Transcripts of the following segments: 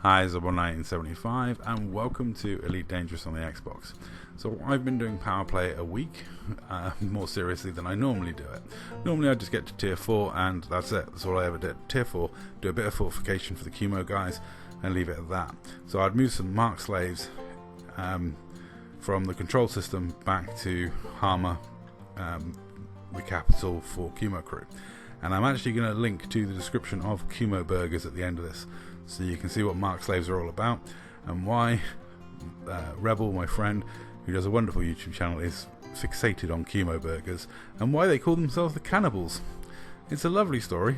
Hi, Zobo1975 and welcome to Elite Dangerous on the Xbox. So I've been doing power play a week, more seriously than I normally do it. Normally I just get to tier 4 and that's it, that's all I ever did. Tier 4, do a bit of fortification for the Chemo guys and leave it at that. So I'd move some Mark slaves from the control system back to Hama, the capital for Chemo crew. And I'm actually going to link to the description of Chemo burgers at the end of this, so you can see what Mark slaves are all about and why Rebel, my friend, who does a wonderful YouTube channel, is fixated on Chemo burgers and why they call themselves the cannibals. It's a lovely story.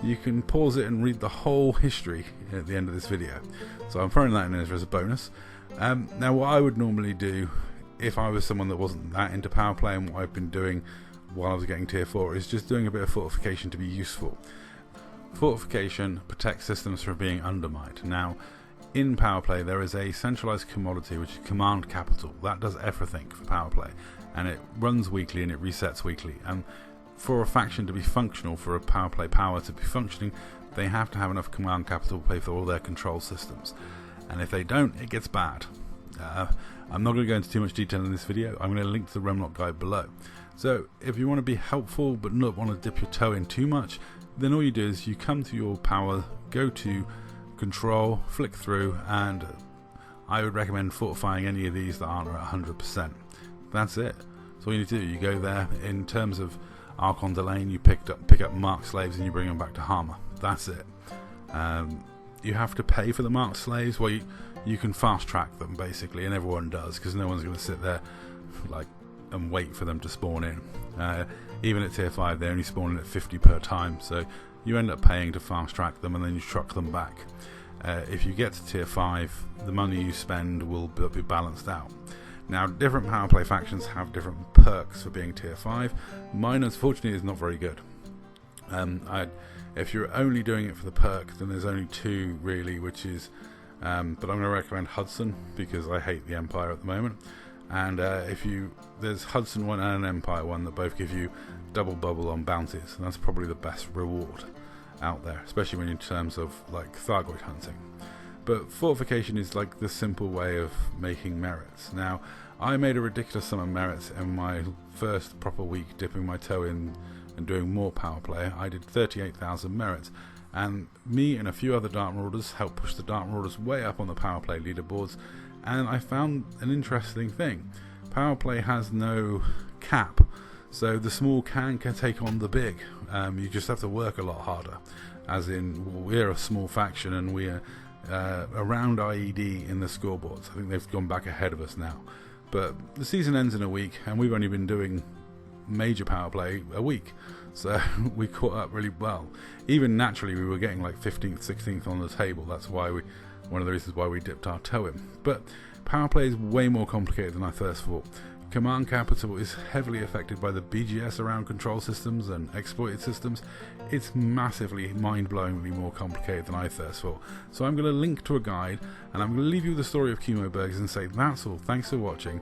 You can pause it and read the whole history at the end of this video. So I'm throwing that in as a bonus. Now what I would normally do if I was someone that wasn't that into power play, and what I've been doing while I was getting tier 4, is just doing a bit of fortification to be useful. Fortification protects systems from being undermined. Now, in power play there is a centralized commodity which is command capital. That does everything for power play, and it runs weekly and it resets weekly. And for a faction to be functional, for a power play power to be functioning, they have to have enough command capital to pay for all their control systems. And if they don't, it gets bad. I'm not going to go into too much detail in this video. I'm going to link to the Remlok guide below. So if you want to be helpful but not want to dip your toe in too much, then all you do is you come to your power, go to control, flick through, and I would recommend fortifying any of these that aren't at 100%. That's it. So all you need to do, you go there. In terms of Archon Delane, you pick up Mark slaves and you bring them back to Hama. That's it. You have to pay for the Mark slaves. Well, you can fast track them basically, and everyone does, because no one's going to sit there and wait for them to spawn in. Even at tier 5 they only spawn in at 50 per time, so you end up paying to fast track them and then you truck them back. If you get to tier 5, the money you spend will be balanced out. Now, different power play factions have different perks for being tier 5. Mine unfortunately is not very good. If you're only doing it for the perk, then there's only two really, which is but I'm going to recommend Hudson, because I hate the Empire at the moment. And there's Hudson 1 and an Empire 1 that both give you double bubble on bounties, and that's probably the best reward out there, especially when in terms of Thargoid hunting. But fortification is like the simple way of making merits. Now, I made a ridiculous sum of merits in my first proper week dipping my toe in and doing more power play. I did 38,000 merits, and me and a few other Dark Marauders helped push the Dark Marauders way up on the power play leaderboards. And I found an interesting thing. Power play has no cap, so the small can take on the big. You just have to work a lot harder. As in, we're a small faction and we're around IED in the scoreboards. I think they've gone back ahead of us now. But the season ends in a week and we've only been doing major power play a week. So we caught up really well. Even naturally we were getting 15th, 16th on the table. That's why one of the reasons why we dipped our toe in. But power play is way more complicated than I first thought. Command capital is heavily affected by the BGS around control systems and exploited systems. It's massively, mind-blowingly more complicated than I first thought. So I'm going to link to a guide, and I'm going to leave you with the story of Chemo burgers and say that's all. Thanks for watching.